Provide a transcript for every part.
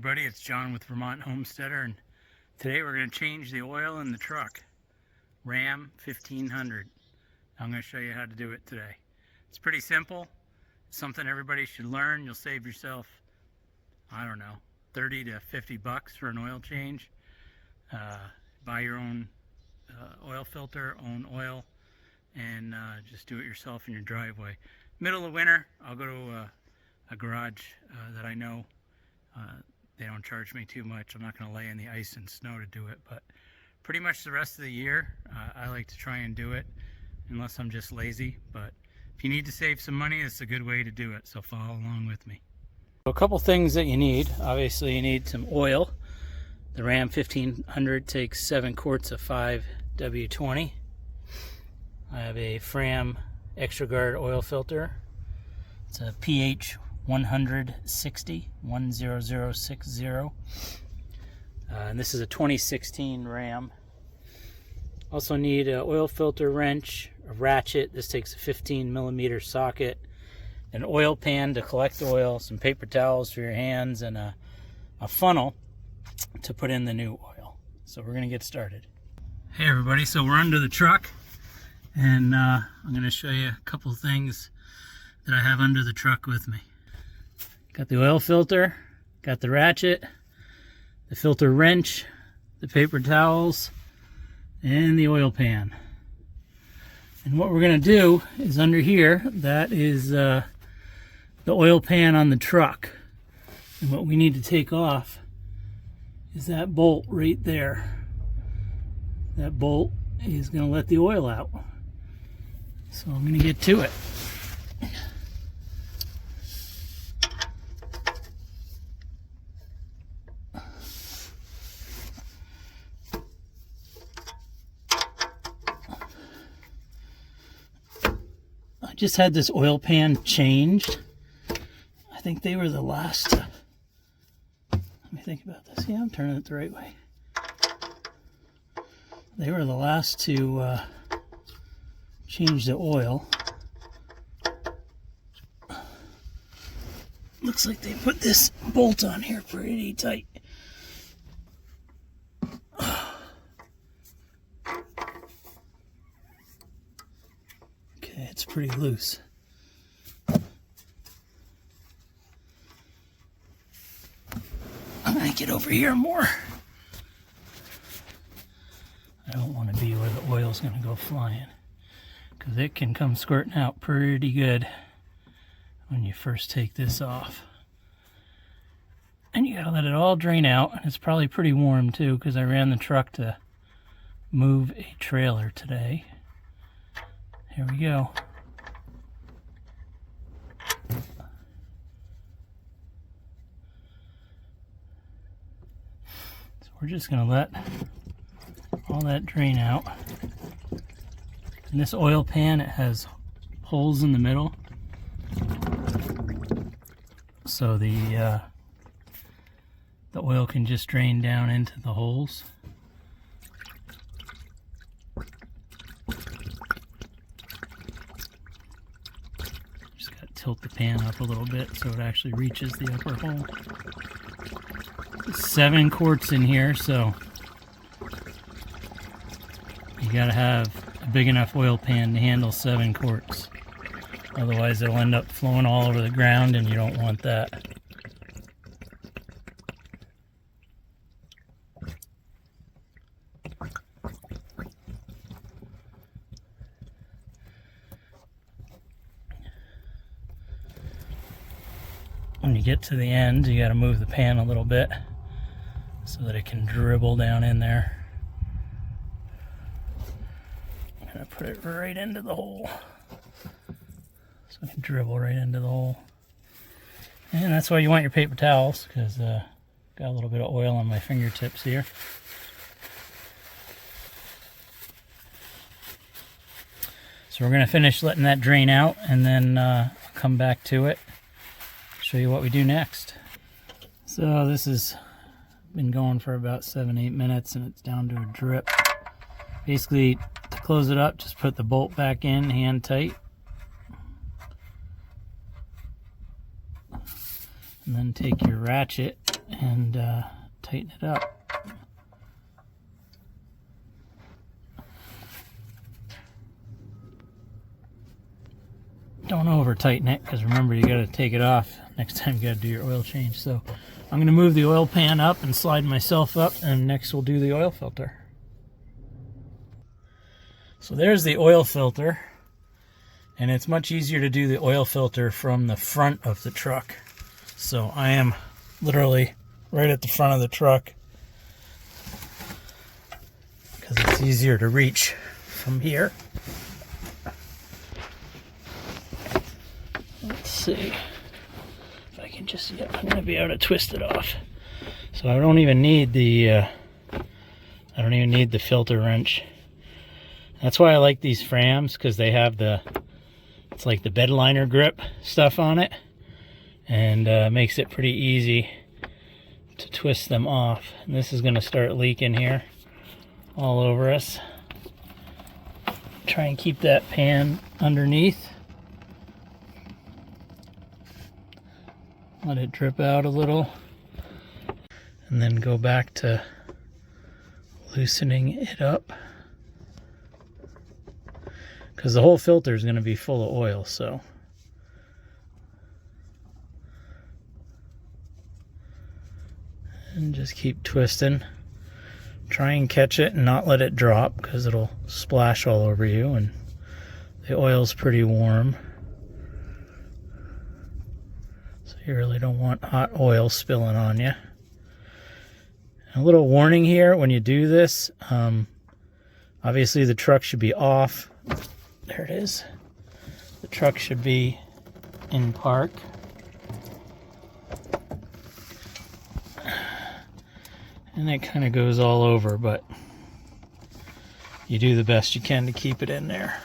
everybody, it's John with Vermont Homesteader, and today we're going to change the oil in the truck, Ram 1500. I'm going to show you how to do it today. It's pretty simple. It's something everybody should learn. You'll save yourself, I don't know, 30 to 50 bucks for an oil change. Buy your own oil filter, own oil, and just do it yourself in your driveway. Middle of winter, I'll go to a garage that I know. They don't charge me too much. I'm not going to lay in the ice and snow to do it, but pretty much the rest of the year I like to try and do it, unless I'm just lazy. But if you need to save some money, it's a good way to do it, so follow along with me. A couple things that you need. Obviously you need some oil. The Ram 1500 takes 7 quarts of 5W20. I have a Fram ExtraGuard oil filter. It's a pH 160, 10060. And this is a 2016 Ram. Also need an oil filter wrench, a ratchet. This takes a 15mm socket, an oil pan to collect oil, some paper towels for your hands, and a funnel to put in the new oil. So we're gonna get started. Hey everybody, so we're under the truck, and I'm gonna show you a couple things that I have under the truck with me. Got the oil filter, got the ratchet, the filter wrench, the paper towels, and the oil pan. And what we're going to do is under here, that is the oil pan on the truck. And what we need to take off is that bolt right there. That bolt is going to let the oil out. So I'm going to get to it. Just had this oil pan changed. I think they were the last. Let me think about this. Yeah, I'm turning it the right way. They were the last to change the oil. Looks like they put this bolt on here pretty tight. It's pretty loose. I'm gonna get over here more. I don't want to be where the oil's gonna go flying, because it can come squirting out pretty good when you first take this off. And you gotta let it all drain out. And it's probably pretty warm too, because I ran the truck to move a trailer today. Here we go. So we're just going to let all that drain out. And this oil pan, it has holes in the middle, so the oil can just drain down into the holes. Tilt the pan up a little bit so it actually reaches the upper hole. 7 quarts in here, so you gotta have a big enough oil pan to handle 7 quarts. Otherwise it'll end up flowing all over the ground, and you don't want that. When you get to the end, you got to move the pan a little bit so that it can dribble down in there. I'm going to put it right into the hole so it can dribble right into the hole. And that's why you want your paper towels, because got a little bit of oil on my fingertips here. So we're going to finish letting that drain out, and then come back to it. Show you what we do next. So this has been going for about 7-8 minutes, and it's down to a drip. Basically, to close it up, just put the bolt back in, hand tight, and then take your ratchet and tighten it up. Don't over tighten it, because remember, you got to take it off next time you got to do your oil change. So I'm going to move the oil pan up and slide myself up, and next we'll do the oil filter. So there's the oil filter, and it's much easier to do the oil filter from the front of the truck. So I am literally right at the front of the truck because it's easier to reach from here. Let's see if I can just, yeah, I'm going to be able to twist it off. So I don't even need the filter wrench. That's why I like these Frams, because they have it's like the bed liner grip stuff on it, and makes it pretty easy to twist them off. And this is going to start leaking here all over us. Try and keep that pan underneath. Let it drip out a little, and then go back to loosening it up, because the whole filter is going to be full of oil. So and just keep twisting. Try and catch it and not let it drop, because it'll splash all over you, and the oil's pretty warm. You really don't want hot oil spilling on you. A little warning here when you do this. Obviously the truck should be off. There it is. The truck should be in park. And it kind of goes all over, but you do the best you can to keep it in there.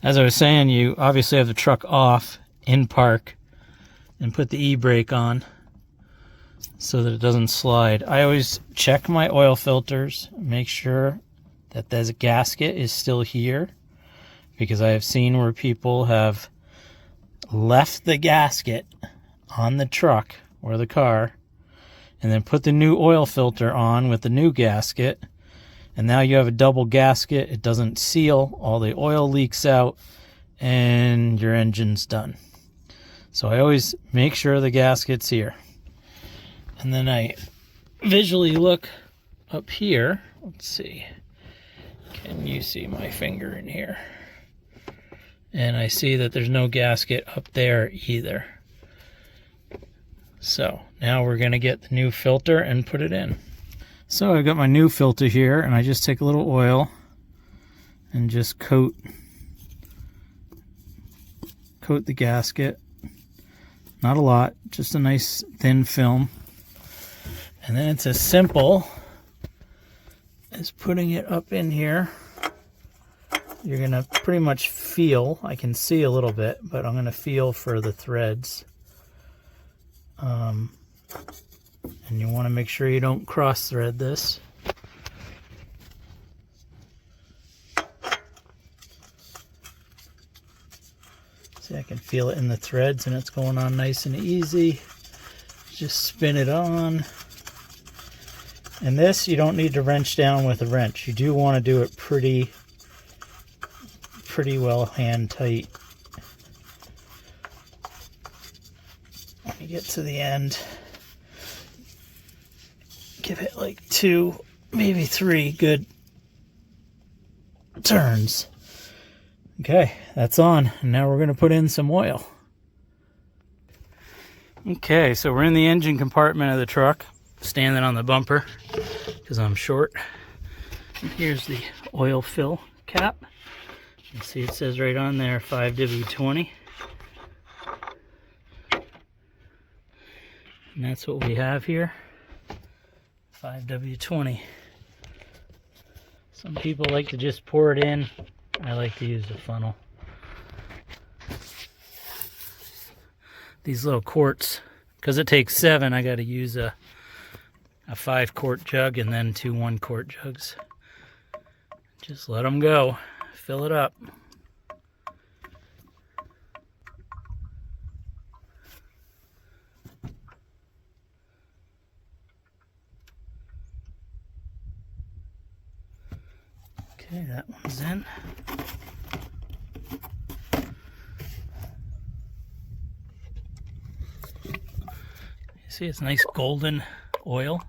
As I was saying, you obviously have the truck off in park and put the e-brake on so that it doesn't slide. I always check my oil filters, make sure that the gasket is still here, because I have seen where people have left the gasket on the truck or the car and then put the new oil filter on with the new gasket, and now you have a double gasket. It doesn't seal, all the oil leaks out, and your engine's done. So I always make sure the gasket's here. And then I visually look up here. Let's see. Can you see my finger in here? And I see that there's no gasket up there either. So now we're going to get the new filter and put it in. So I've got my new filter here, and I just take a little oil and just coat the gasket. Not a lot, just a nice thin film. And then it's as simple as putting it up in here. You're going to pretty much feel, I can see a little bit, but I'm going to feel for the threads. And you want to make sure you don't cross thread this. See, I can feel it in the threads, and it's going on nice and easy. Just spin it on. And this, you don't need to wrench down with a wrench. You do want to do it pretty well hand tight. When you get to the end, give it like 2, maybe 3 good turns. Okay, that's on. And now we're going to put in some oil. Okay, so we're in the engine compartment of the truck, standing on the bumper because I'm short. And here's the oil fill cap. You see it says right on there 5W20. And that's what we have here, 5W20. Some people like to just pour it in. I like to use a funnel. These little quarts, because it takes 7, I got to use a 5-quart jug and then 2 1-quart jugs. Just let them go. Fill it up. Okay, that one's in. You see, it's nice golden oil.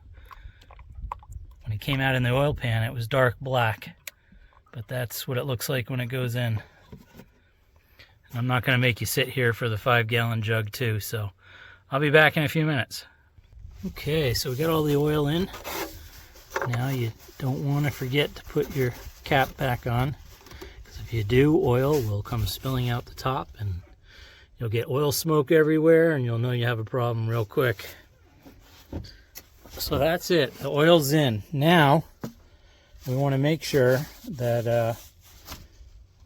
When it came out in the oil pan, it was dark black, but that's what it looks like when it goes in. I'm not going to make you sit here for the 5-gallon jug too, so I'll be back in a few minutes. Okay, so we got all the oil in. Now you don't want to forget to put your cap back on, because if you do, oil will come spilling out the top and you'll get oil smoke everywhere and you'll know you have a problem real quick. So that's it, the oil's in. Now we want to make sure that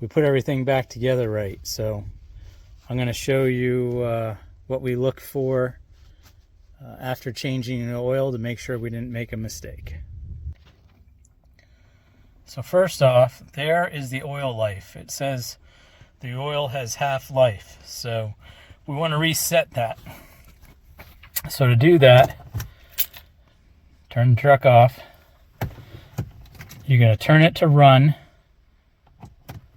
we put everything back together right. So I'm going to show you what we look for after changing the oil to make sure we didn't make a mistake. So first off, there is the oil life. It says the oil has half-life, so we want to reset that. So to do that, turn the truck off. You're going to turn it to run,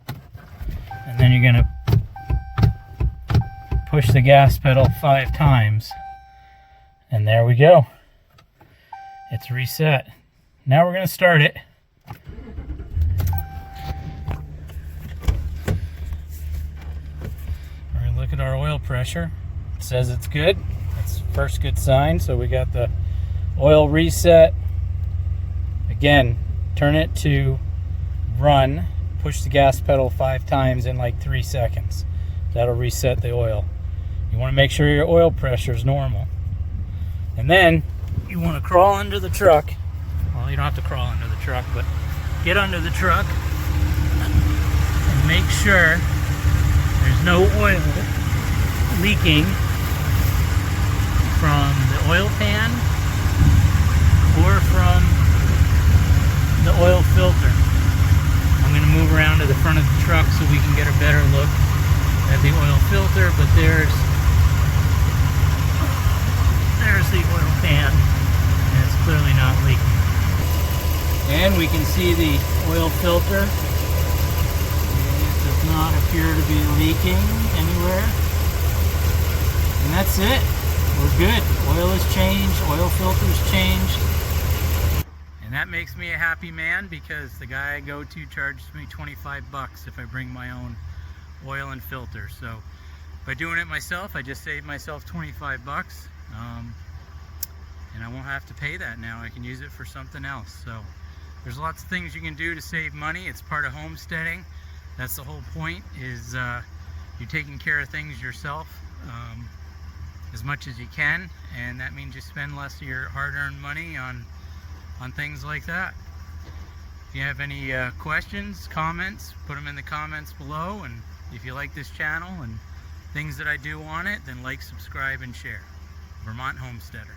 and then you're going to push the gas pedal 5 times, and there we go. It's reset. Now we're going to start it. We're going to look at our oil pressure. It says it's good. That's the first good sign. So we got the oil reset. Again, turn it to run. Push the gas pedal 5 times in like 3 seconds. That'll reset the oil. You want to make sure your oil pressure is normal. And then you want to crawl under the truck. Well, you don't have to crawl under the truck, but get under the truck and make sure there's no oil leaking from the oil pan or from the oil filter. I'm going to move around to the front of the truck so we can get a better look at the oil filter, but there's the oil pan, and it's clearly not leaking. And we can see the oil filter. It does not appear to be leaking anywhere. And that's it. We're good. Oil is changed, oil filter's changed. And that makes me a happy man, because the guy I go to charges me 25 bucks if I bring my own oil and filter. So by doing it myself, I just saved myself 25 bucks. And I won't have to pay that now. I can use it for something else. So there's lots of things you can do to save money. It's part of homesteading. That's the whole point, is you're taking care of things yourself as much as you can, and that means you spend less of your hard-earned money on things like that. If you have any questions, comments, put them in the comments below, and if you like this channel and things that I do on it, then like, subscribe, and share. Vermont Homesteader.